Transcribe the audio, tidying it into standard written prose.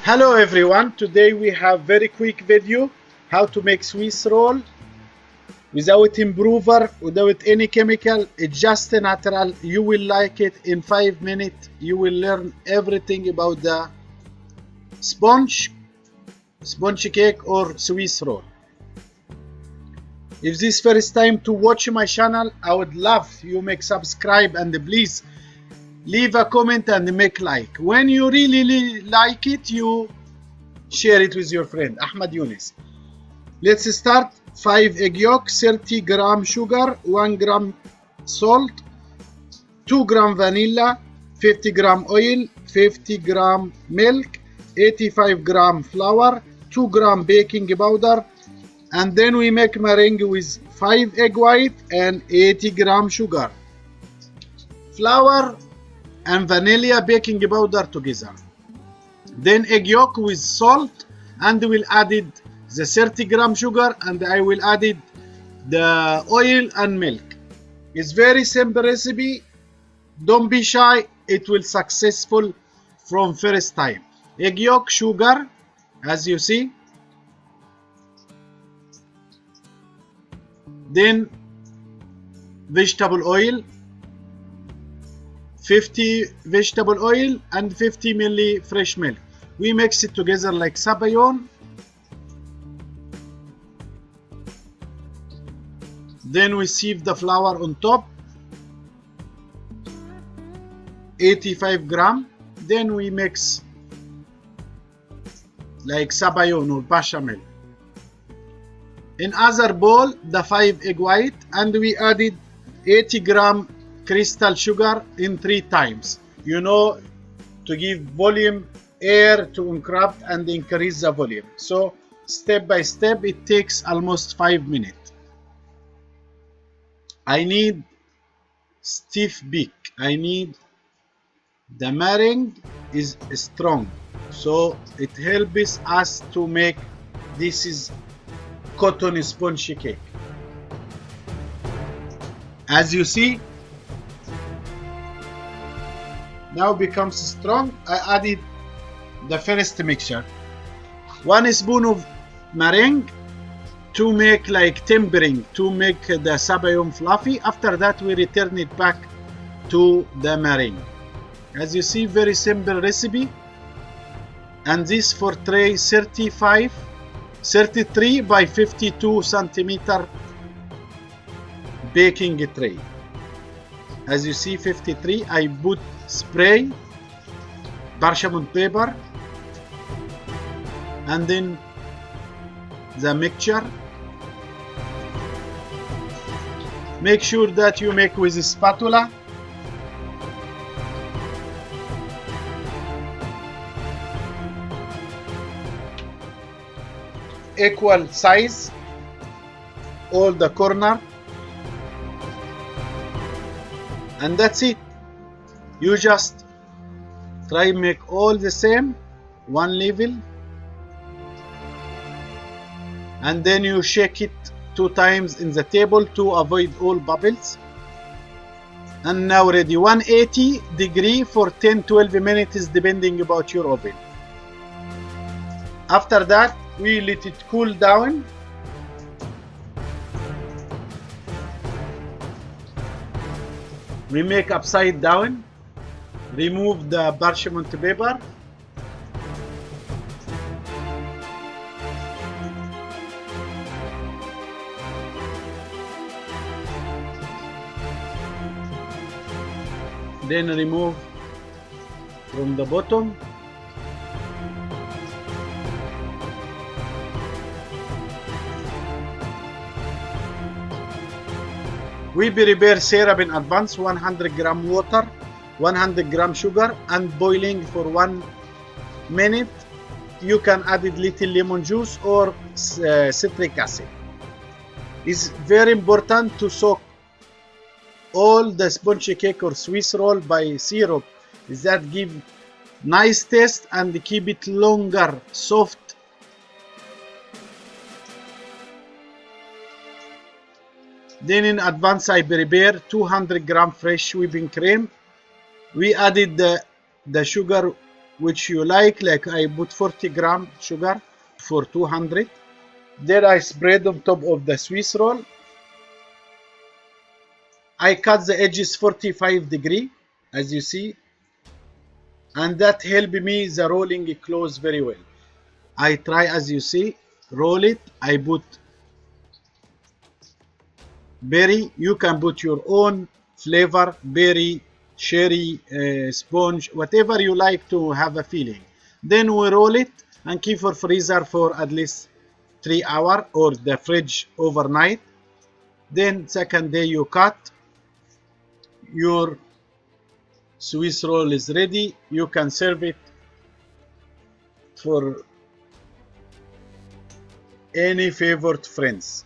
Hello everyone, today we have very quick video how to make Swiss roll without improver, without any chemical. It's just natural. You will like it. In 5 minutes you will learn everything about the sponge cake or Swiss roll. If this first time to watch my channel, I would love you make subscribe and please leave a comment and make like. When you really like it, you share it with your friend. Ahmed Younes. Let's start. 5 egg yolk, 30 gram sugar, 1 gram salt, 2 gram vanilla, 50 gram oil, 50 gram milk, 85 gram flour, 2 gram baking powder, and then we make meringue with 5 egg white and 80 gram sugar, flour and vanilla baking powder together. Then egg yolk with salt, and we'll add it the 30 gram sugar, and I will add it the oil and milk. It's very simple recipe. Don't be shy, it will successful from first time. Egg yolk, sugar, as you see. Then vegetable oil, 50 vegetable oil and 50 ml fresh milk. We mix it together like sabayon. Then we sieve the flour on top, 85 gram. Then we mix like sabayon or bechamel. In other bowl, the 5 egg white, and we added 80 gram crystal sugar in 3 times. You know, to give volume, air to encraft and increase the volume. So step by step, it takes almost 5 minutes. I need stiff beak. I need the meringue is strong, so it helps us to make this is cotton sponge cake. As you see, now becomes strong. I added the first mixture, 1 spoon of meringue to make like tempering, to make the sabayon fluffy. After that we return it back to the meringue. As you see, very simple recipe. And this for tray 33 by 52 centimeter baking tray. As you see, 53. I put spray, parchment paper, and then the mixture. Make sure that you make with a spatula. Equal size, all the corner, and that's it. You just try make all the same, one level, and then you shake it 2 times in the table to avoid all bubbles. And now ready. 180 degree for 10-12 minutes depending about your oven. After that we let it cool down. We make upside down, remove the parchment paper, then remove from the bottom. We prepare syrup in advance, 100 gram water, 100 gram sugar, and boiling for 1 minute. You can add little lemon juice or citric acid. It's very important to soak all the sponge cake or Swiss roll by syrup. That give nice taste and keep it longer soft. Then in advance I prepare 200 gram fresh whipping cream. We added the sugar which you like I put 40 gram sugar for 200. Then I spread on top of the Swiss roll. I cut the edges 45 degree, as you see, and that helped me the rolling close very well. I try, as you see, roll it. I put berry. You can put your own flavor, berry, cherry, sponge, whatever you like to have a feeling. Then we roll it and keep for freezer for at least 3 hours or the fridge overnight. Then second day you cut. Your Swiss roll is ready. You can serve it for any favorite friends.